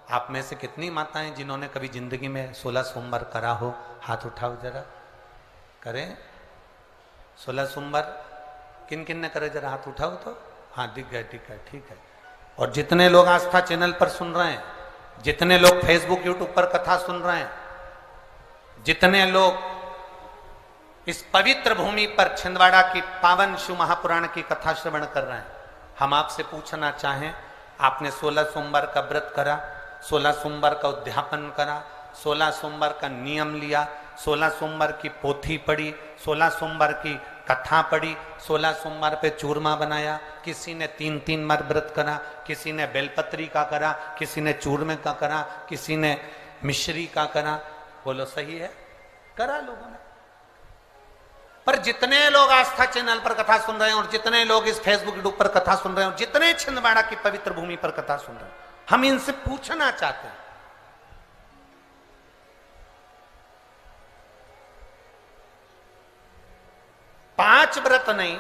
आप में से कितनी माताएं जिन्होंने कभी जिंदगी में 16 सोमवार करा हो? हाथ उठाओ जरा। करें 16 सोमवार? किन किन ने करे जरा हाथ उठाओ तो। हाँ दिख गए, ठीक है, ठीक है। और जितने लोग आस्था चैनल पर सुन रहे हैं, जितने लोग फेसबुक यूट्यूब पर कथा सुन रहे हैं, जितने लोग इस पवित्र भूमि पर छिंदवाड़ा की पावन शिव महापुराण की कथा श्रवण कर रहे हैं, हम आपसे पूछना चाहें, आपने 16 सोमवार का व्रत करा, 16 सोमवार का उद्यापन करा, 16 सोमवार का नियम लिया, 16 सोमवार की पोथी पढ़ी, 16 सोमवार की कथा पढ़ी, 16 सोमवार पे चूरमा बनाया, किसी ने 3-3 बार व्रत करा, किसी ने बेलपत्री का करा, किसी ने चूरमे का करा, किसी ने मिश्री का करा। बोलो सही है? करा लोगों ने। पर जितने लोग आस्था चैनल पर कथा सुन रहे हैं और जितने लोग इस फेसबुक यूट्यूब पर कथा सुन रहे हैं और जितने छिंदवाड़ा की पवित्र भूमि पर कथा सुन रहे हैं, हम इनसे पूछना चाहते हैं, 5 व्रत नहीं,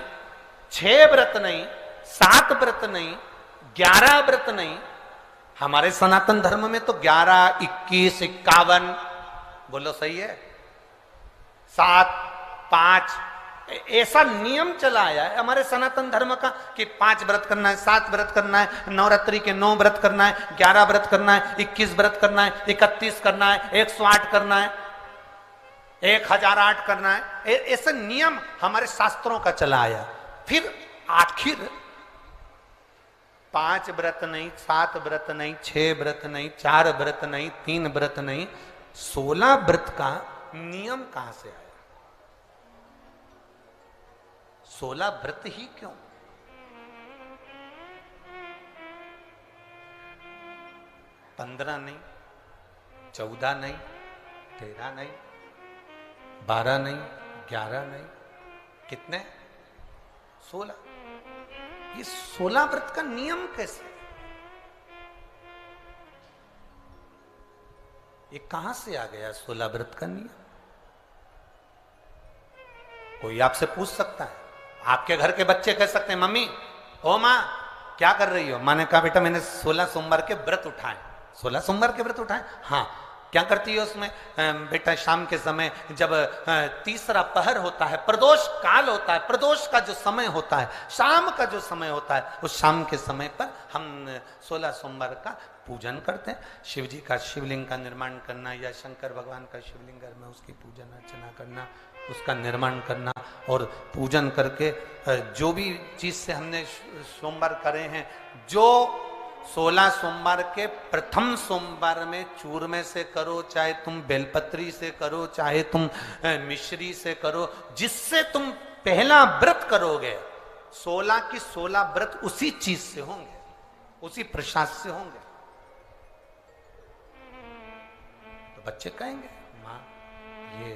6 व्रत नहीं, 7 व्रत नहीं, 11 व्रत नहीं, हमारे सनातन धर्म में तो 11, 21, 51, बोलो सही है, 7, 5, ऐसा नियम चला आया है हमारे सनातन धर्म का कि 5 व्रत करना है, 7 व्रत करना है, नवरात्रि के 9 व्रत करना है, 11 व्रत करना है, 21 व्रत करना है, 31 करना है, 108 करना है, 1008 करना है। ऐसा नियम हमारे शास्त्रों का चला आया। फिर आखिर 5 व्रत नहीं, 7 व्रत नहीं, 6 व्रत नहीं, 4 व्रत नहीं, 3 व्रत नहीं, 16 व्रत का नियम कहां से आया? 16 व्रत ही क्यों? 15 नहीं, 14 नहीं, 13 नहीं, 12 नहीं, 11 नहीं, कितने? 16। ये 16 व्रत का नियम कैसे? ये कहां से आ गया 16 व्रत का नियम? कोई आपसे पूछ सकता है, आपके घर के बच्चे कह सकते हैं, मम्मी ओ माँ क्या कर रही हो? माँ ने कहा बेटा मैंने 16 सोमवार के व्रत उठाए। 16 सोमवार के व्रत उठाए? हाँ। क्या करती है उसमें? बेटा शाम के समय जब तीसरा पहर होता है, प्रदोष काल होता है, प्रदोष का जो समय होता है, शाम का जो समय होता है, उस शाम के समय पर हम 16 सोमवार का पूजन करते हैं। शिव जी का शिवलिंग का निर्माण करना या शंकर भगवान का शिवलिंग घर में उसकी पूजन अर्चना करना, उसका निर्माण करना और पूजन करके जो भी चीज से हमने सोमवार करे हैं, जो 16 सोमवार के प्रथम सोमवार में चूरमे से करो, चाहे तुम बेलपत्री से करो, चाहे तुम मिश्री से करो, जिससे तुम पहला व्रत करोगे, 16 की 16 व्रत उसी चीज से होंगे, उसी प्रसाद से होंगे। तो बच्चे कहेंगे माँ ये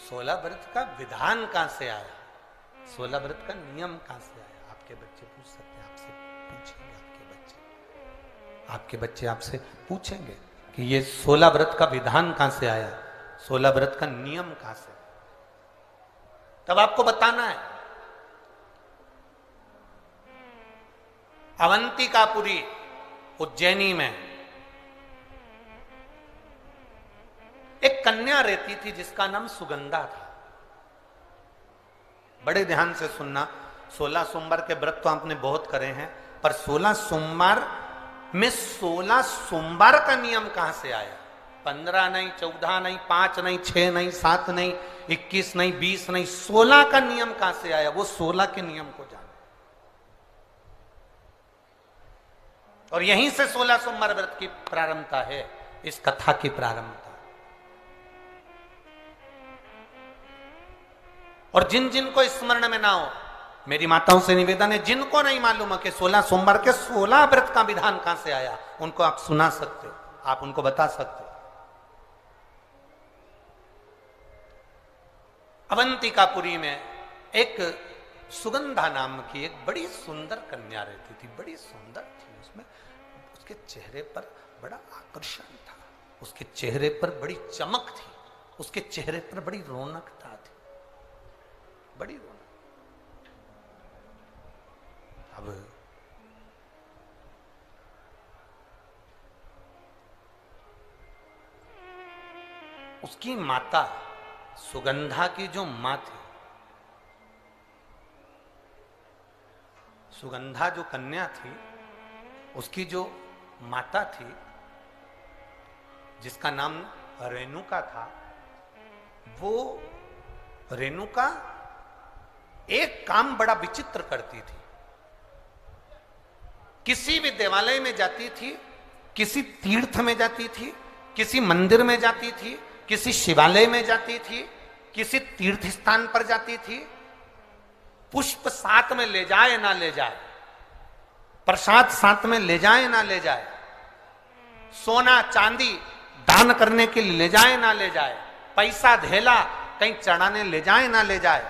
16 व्रत का विधान कहां से आया, 16 व्रत का नियम कहां से आया? आपके बच्चे पूछ सकते हैं, आपसे पूछेंगे, आपके बच्चे आपसे पूछेंगे कि ये 16 व्रत का विधान कहां से आया, 16 व्रत का नियम कहां से? तब आपको बताना है। अवंतिकापुरी उज्जैनी में एक कन्या रहती थी जिसका नाम सुगंधा था। बड़े ध्यान से सुनना, 16 सोमवार के व्रत तो आपने बहुत करे हैं, पर 16 सोमवार में 16 सोमवार का नियम कहां से आया? 15 नहीं, 14 नहीं, 5 नहीं, 6 नहीं, 7 नहीं, 21 नहीं, 20 नहीं, 16 का नियम कहां से आया? वो 16 के नियम को जाने। और यहीं से 16 सोमवार व्रत की प्रारंभता है, इस कथा की प्रारंभता। और जिन जिन को स्मरण में ना हो, मेरी माताओं से निवेदन है, जिनको नहीं मालूम है कि 16 सोमवार के 16 व्रत का विधान कहां से आया, उनको आप सुना सकते हो, आप उनको बता सकते हो। अवंतिकापुरी में एक सुगंधा नाम की एक बड़ी सुंदर कन्या रहती थी, बड़ी सुंदर थी। उसमें उसके चेहरे पर बड़ा आकर्षण था, उसके चेहरे पर बड़ी चमक थी, उसके चेहरे पर बड़ी रौनकता थी, बड़ी रौनक। अब उसकी माता सुगंधा की जो मां थी, सुगंधा जो कन्या थी, उसकी जो माता थी जिसका नाम रेणुका था, वो रेणुका एक काम बड़ा विचित्र करती थी। किसी भी देवालय में जाती थी, किसी तीर्थ में जाती थी, किसी मंदिर में जाती थी, किसी शिवालय में जाती थी, किसी तीर्थ स्थान पर जाती थी, पुष्प साथ में ले जाए ना ले जाए, प्रसाद साथ में ले जाए ना ले जाए, सोना चांदी दान करने के लिए ले जाए ना ले जाए, पैसा धेला कहीं चढ़ाने ले जाए ना ले जाए,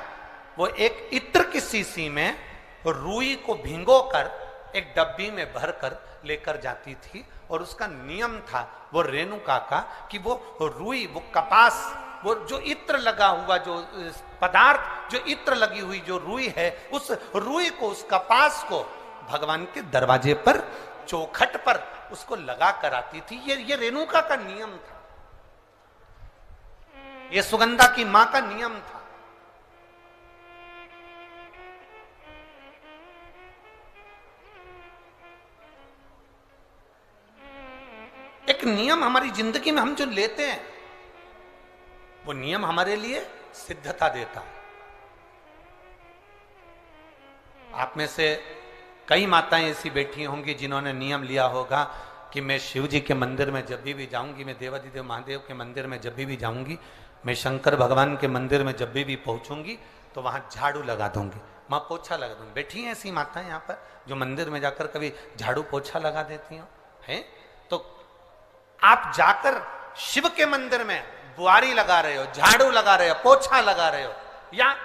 वो एक इत्र की शीशी में रुई को भिंगोकर एक डब्बी में भरकर लेकर जाती थी। और उसका नियम था वो रेणुका का कि वो रुई, वो कपास, वो जो इत्र लगा हुआ जो पदार्थ, जो इत्र लगी हुई जो रुई है, उस रुई को, उस कपास को भगवान के दरवाजे पर, चौखट पर उसको लगा कर आती थी। ये रेणुका का नियम था, ये सुगंधा की मां का नियम था। एक नियम हमारी जिंदगी में हम जो लेते हैं, वो नियम हमारे लिए सिद्धता देता है। आप में से कई माताएं ऐसी बैठी होंगी जिन्होंने नियम लिया होगा कि मैं शिव जी के मंदिर में जब भी जाऊंगी, मैं देवादिदेव महादेव के मंदिर में जब भी जाऊंगी, मैं शंकर भगवान के मंदिर में जब भी पहुंचूंगी तो वहां झाड़ू लगा दूंगी, मां पोछा लगा दूंगी। बैठी हैं ऐसी माताएं यहाँ पर जो मंदिर में जाकर कभी झाड़ू पोछा लगा देती हो, हैं? तो आप जाकर शिव के मंदिर में बुआरी लगा रहे हो, झाड़ू लगा रहे हो, पोछा लगा रहे हो, या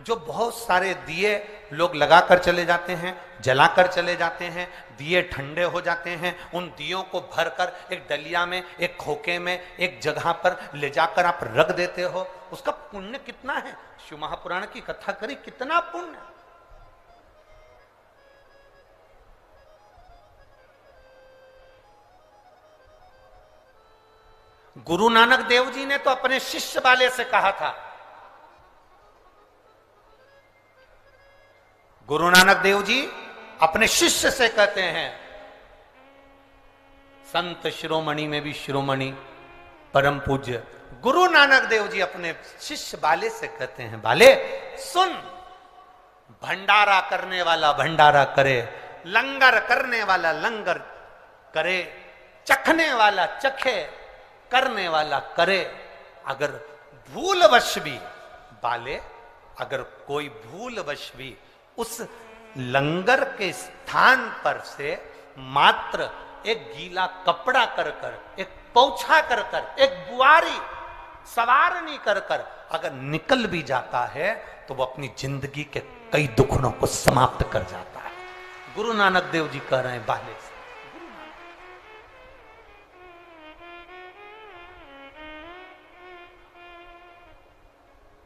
जो बहुत सारे दिए लोग लगाकर चले जाते हैं, जलाकर चले जाते हैं, दिए ठंडे हो जाते हैं, उन दियों को भरकर एक डलिया में, एक खोखे में, एक जगह पर ले जाकर आप रख देते हो, उसका पुण्य कितना है? शिव महापुराण की कथा करी, कितना पुण्य। गुरु नानक देव जी ने तो अपने शिष्य वाले से कहा था, गुरु नानक देव जी अपने शिष्य से कहते हैं, संत शिरोमणि में भी शिरोमणि परम पूज्य गुरु नानक देव जी अपने शिष्य बाले से कहते हैं, बाले सुन, भंडारा करने वाला भंडारा करे, लंगर करने वाला लंगर करे, चखने वाला चखे, करने वाला करे। अगर भूलवश भी, बाले, अगर कोई भूलवश भी उस लंगर के स्थान पर से मात्र एक गीला कपड़ा कर कर, एक पोछा कर कर, एक बुआरी सवारनी कर कर अगर निकल भी जाता है तो वो अपनी जिंदगी के कई दुखों को समाप्त कर जाता है। गुरु नानक देव जी कह रहे हैं बाले से।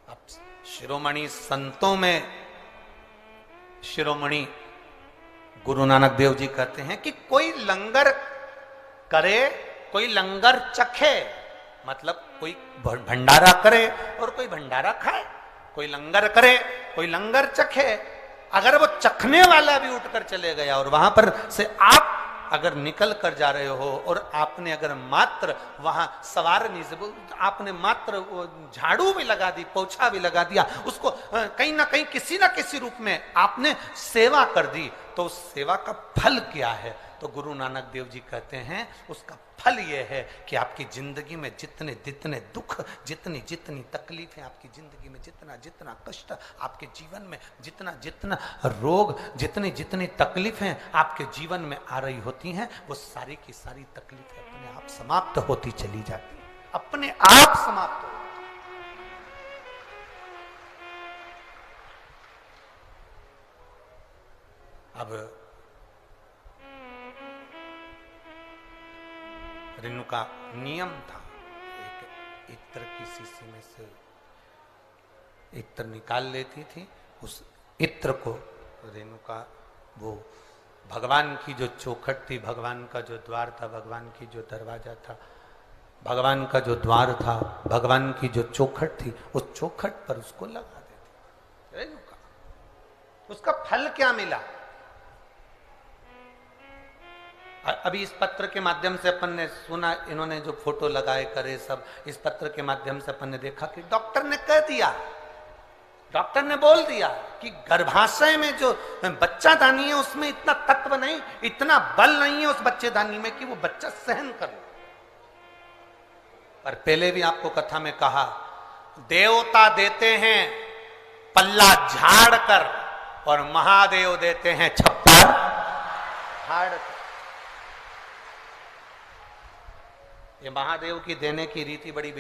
अब शिरोमणि संतों में शिरोमणि गुरु नानक देव जी कहते हैं कि कोई लंगर करे, कोई लंगर चखे, मतलब कोई भंडारा करे और कोई भंडारा खाए, कोई लंगर करे, कोई लंगर चखे। अगर वो चखने वाला भी उठकर चले गया और वहां पर से आप अगर निकल कर जा रहे हो और आपने अगर मात्र वहां सवारनी से आपने मात्र वो झाड़ू भी लगा दी, पोछा भी लगा दिया, उसको कहीं ना कहीं किसी ना किसी रूप में आपने सेवा कर दी, तो उस सेवा का फल क्या है? तो गुरु नानक देव जी कहते हैं उसका फल यह है कि आपकी जिंदगी में जितने जितने दुख, जितनी जितनी तकलीफें, आपकी जिंदगी में जितना जितना कष्ट, आपके जीवन में जितना जितना रोग, जितनी जितनी तकलीफें आपके जीवन में आ रही होती हैं, वो सारी की सारी तकलीफें अपने आप समाप्त होती चली जाती, अपने आप समाप्त हो। अब रेणुका नियम था, एक इत्र की शीशी में से इत्र निकाल लेती थी, उस इत्र को रेणुका वो भगवान की जो चौखट थी, भगवान का जो द्वार था, भगवान की जो दरवाजा था, भगवान का जो द्वार था, भगवान की जो चौखट थी, उस चौखट पर उसको लगा देती। रेणुका, उसका फल क्या मिला? अभी इस पत्र के माध्यम से अपन ने सुना, इन्होंने जो फोटो लगाए करे सब, इस पत्र के माध्यम से अपन ने देखा कि डॉक्टर ने कह दिया, डॉक्टर ने बोल दिया कि गर्भाशय में जो बच्चादानी है उसमें इतना तत्व नहीं, इतना बल नहीं है उस बच्चेदानी में कि वो बच्चा सहन कर ले। पर पहले भी आपको कथा में कहा, देवता देते हैं पल्ला झाड़ कर और महादेव देते हैं छप्पर फाड़ कर। ये महादेव की देने की रीति बड़ी